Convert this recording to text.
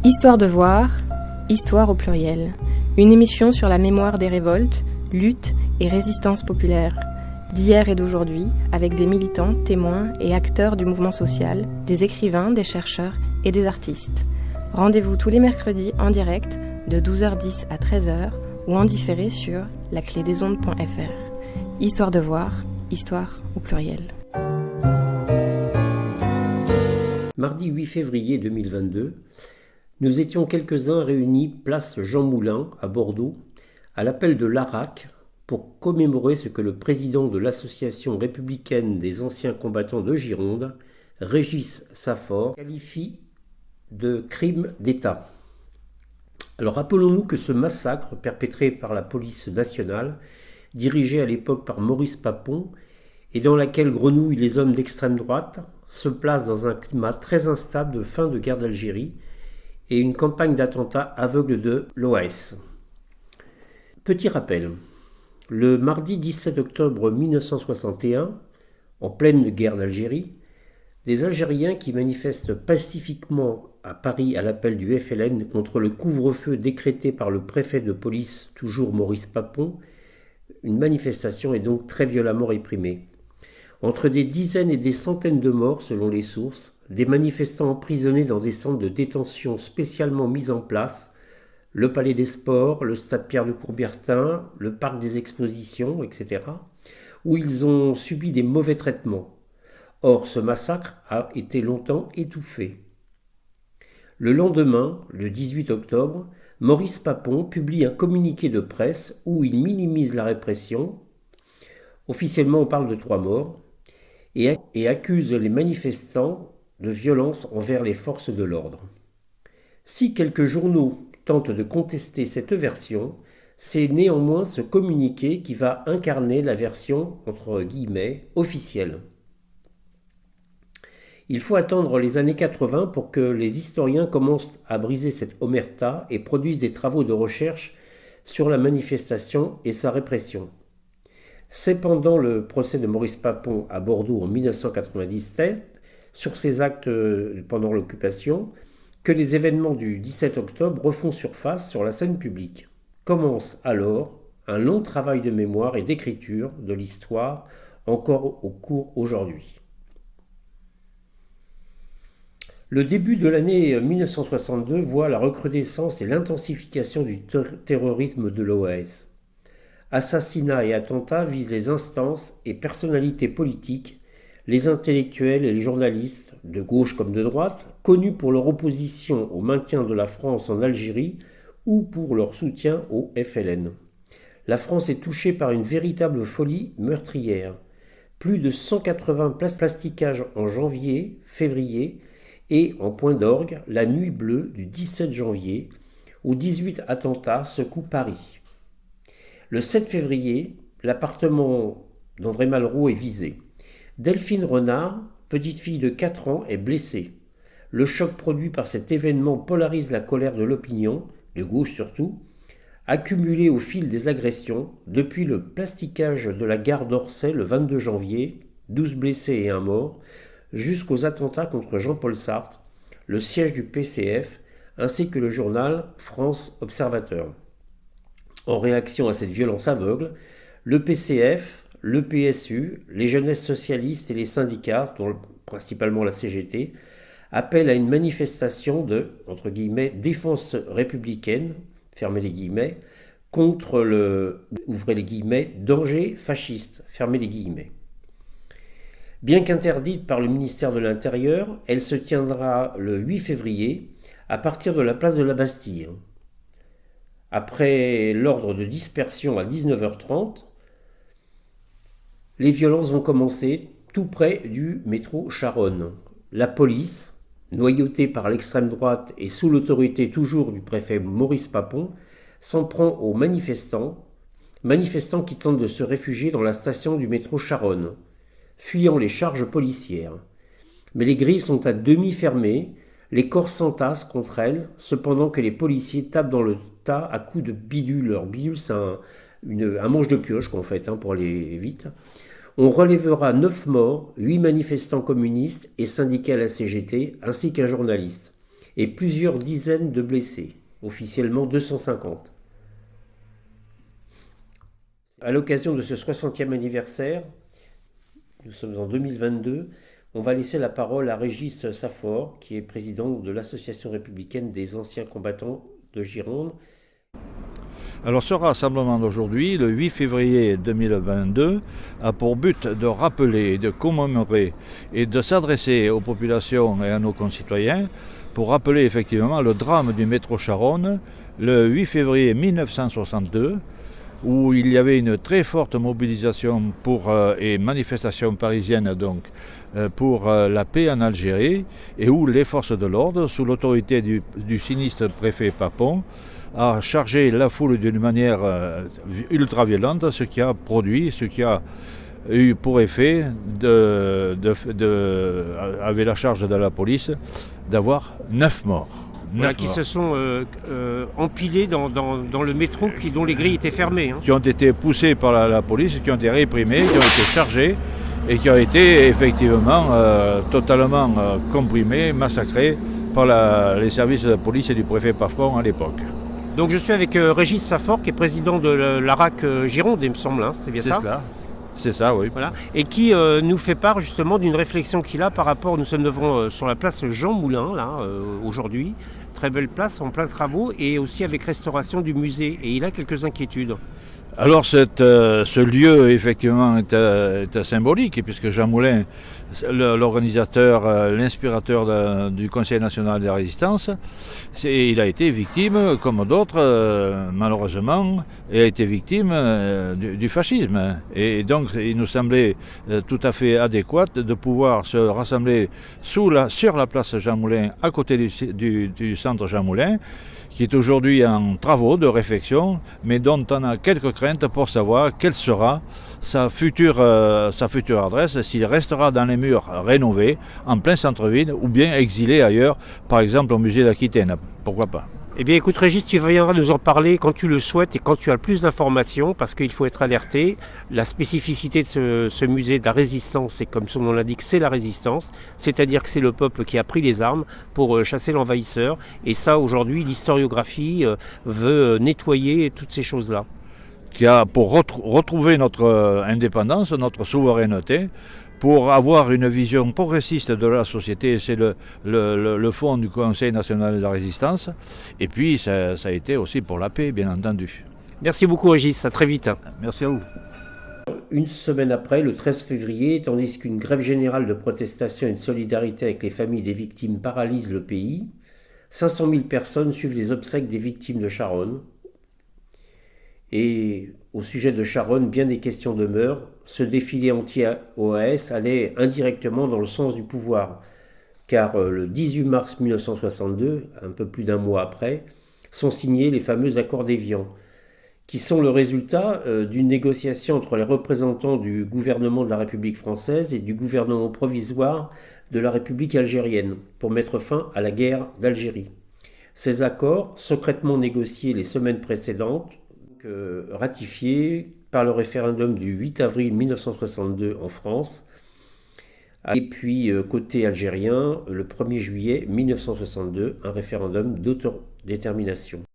Histoire de voir, histoire au pluriel. Une émission sur la mémoire des révoltes, luttes et résistances populaires, d'hier et d'aujourd'hui, avec des militants, témoins et acteurs du mouvement social, des écrivains, des chercheurs et des artistes. Rendez-vous tous les mercredis en direct de 12h10 à 13h ou en différé sur laclédesondes.fr. Histoire de voir, histoire au pluriel. Mardi 8 février 2022, nous étions quelques-uns réunis place Jean Moulin à Bordeaux à l'appel de l'ARAC pour commémorer ce que le président de l'Association républicaine des anciens combattants de Gironde, Régis Saffort, qualifie de crime d'État. Alors rappelons-nous que ce massacre perpétré par la police nationale, dirigée à l'époque par Maurice Papon, et dans laquelle grenouillent les hommes d'extrême droite, se place dans un climat très instable de fin de guerre d'Algérie et une campagne d'attentats aveugles de l'OAS. Petit rappel, le mardi 17 octobre 1961, en pleine guerre d'Algérie, des Algériens qui manifestent pacifiquement à Paris à l'appel du FLN contre le couvre-feu décrété par le préfet de police, toujours Maurice Papon, une manifestation est donc très violemment réprimée. Entre des dizaines et des centaines de morts selon les sources, des manifestants emprisonnés dans des centres de détention spécialement mis en place, le Palais des Sports, le Stade Pierre de Coubertin, le Parc des Expositions, etc., où ils ont subi des mauvais traitements. Or, ce massacre a été longtemps étouffé. Le lendemain, le 18 octobre, Maurice Papon publie un communiqué de presse où il minimise la répression. Officiellement, on parle de 3 morts. Et accuse les manifestants de violence envers les forces de l'ordre. Si quelques journaux tentent de contester cette version, c'est néanmoins ce communiqué qui va incarner la version, entre guillemets, officielle. Il faut attendre les années 80 pour que les historiens commencent à briser cette omerta et produisent des travaux de recherche sur la manifestation et sa répression. C'est pendant le procès de Maurice Papon à Bordeaux en 1997, sur ses actes pendant l'occupation, que les événements du 17 octobre refont surface sur la scène publique. Commence alors un long travail de mémoire et d'écriture de l'histoire, encore au cours aujourd'hui. Le début de l'année 1962 voit la recrudescence et l'intensification du terrorisme de l'OAS. Assassinats et attentats visent les instances et personnalités politiques, les intellectuels et les journalistes, de gauche comme de droite, connus pour leur opposition au maintien de la France en Algérie ou pour leur soutien au FLN. La France est touchée par une véritable folie meurtrière. Plus de 180 plastiquages en janvier, février et en point d'orgue la nuit bleue du 17 janvier, où 18 attentats secouent Paris. Le 7 février, l'appartement d'André Malraux est visé. Delphine Renard, petite fille de 4 ans, est blessée. Le choc produit par cet événement polarise la colère de l'opinion, de gauche surtout, accumulée au fil des agressions, depuis le plastiquage de la gare d'Orsay le 22 janvier, 12 blessés et 1 mort, jusqu'aux attentats contre Jean-Paul Sartre, le siège du PCF, ainsi que le journal France Observateur. En réaction à cette violence aveugle, le PCF, le PSU, les jeunesses socialistes et les syndicats, dont principalement la CGT, appellent à une manifestation de, entre guillemets, défense républicaine, fermez les guillemets, contre le, ouvrez les guillemets, danger fasciste, fermez les guillemets. Bien qu'interdite par le ministère de l'Intérieur, elle se tiendra le 8 février à partir de la place de la Bastille. Après l'ordre de dispersion à 19h30, les violences vont commencer tout près du métro Charonne. La police, noyautée par l'extrême droite et sous l'autorité toujours du préfet Maurice Papon, s'en prend aux manifestants qui tentent de se réfugier dans la station du métro Charonne, fuyant les charges policières. Mais les grilles sont à demi fermées, les corps s'entassent contre elles, cependant que les policiers tapent dans le tas à coups de bidule. Alors bidule, c'est un manche de pioche qu'on fait pour aller vite. On relèvera 9 morts, 8 manifestants communistes et syndiqués à la CGT, ainsi qu'un journaliste. et plusieurs dizaines de blessés, officiellement 250. À l'occasion de ce 60e anniversaire, nous sommes en 2022, on va laisser la parole à Régis Saffort, qui est président de l'Association républicaine des anciens combattants de Gironde. Alors ce rassemblement d'aujourd'hui, le 8 février 2022, a pour but de rappeler, de commémorer et de s'adresser aux populations et à nos concitoyens pour rappeler effectivement le drame du métro Charonne le 8 février 1962, où il y avait une très forte mobilisation et manifestation parisienne pour la paix en Algérie, et où les forces de l'ordre, sous l'autorité du sinistre préfet Papon, a chargé la foule d'une manière ultra-violente, ce qui a eu pour effet, avec la charge de la police, d'avoir 9 morts. Qui se sont empilés dans le métro dont les grilles étaient fermées. Qui ont été poussés par la police, qui ont été réprimés, qui ont été chargés et qui ont été effectivement totalement comprimés, massacrés par les services de police et du préfet Papon à l'époque. Donc je suis avec Régis Saffort, qui est président de l'ARAC Gironde, il me semble, hein, c'est bien ça ? C'est ça, oui. Voilà. Et qui nous fait part justement d'une réflexion qu'il a par rapport, nous sommes devant sur la place Jean Moulin, là, aujourd'hui, très belle place en plein travaux, et aussi avec restauration du musée, et il a quelques inquiétudes. Alors ce lieu effectivement est symbolique, puisque Jean Moulin, l'organisateur, l'inspirateur du Conseil national de la résistance, il a été victime, comme d'autres malheureusement, il a été victime du fascisme. Et donc il nous semblait tout à fait adéquat de pouvoir se rassembler sur la place Jean Moulin, à côté du centre Jean Moulin, qui est aujourd'hui en travaux de réfection, mais dont on a quelques craintes pour savoir quelle sera sa future adresse, s'il restera dans les murs rénovés, en plein centre-ville, ou bien exilé ailleurs, par exemple au musée d'Aquitaine. Pourquoi pas ? Eh bien écoute Régis, tu viendras nous en parler quand tu le souhaites et quand tu as le plus d'informations, parce qu'il faut être alerté. La spécificité de ce musée de la résistance, c'est comme son nom l'indique, c'est la résistance, c'est-à-dire que c'est le peuple qui a pris les armes pour chasser l'envahisseur, et ça aujourd'hui l'historiographie veut nettoyer toutes ces choses-là. Pour retrouver notre indépendance, notre souveraineté, pour avoir une vision progressiste de la société, c'est le fond du Conseil national de la résistance. Et puis ça a été aussi pour la paix, bien entendu. Merci beaucoup Régis, à très vite. Merci à vous. Une semaine après, le 13 février, tandis qu'une grève générale de protestation et de solidarité avec les familles des victimes paralyse le pays, 500 000 personnes suivent les obsèques des victimes de Charonne. Et au sujet de Charonne, bien des questions demeurent. Ce défilé anti-OAS allait indirectement dans le sens du pouvoir, car le 18 mars 1962, un peu plus d'un mois après, sont signés les fameux accords d'Évian, qui sont le résultat d'une négociation entre les représentants du gouvernement de la République française et du gouvernement provisoire de la République algérienne, pour mettre fin à la guerre d'Algérie. Ces accords, secrètement négociés les semaines précédentes, ratifié par le référendum du 8 avril 1962 en France, et puis côté algérien, le 1er juillet 1962, un référendum d'autodétermination.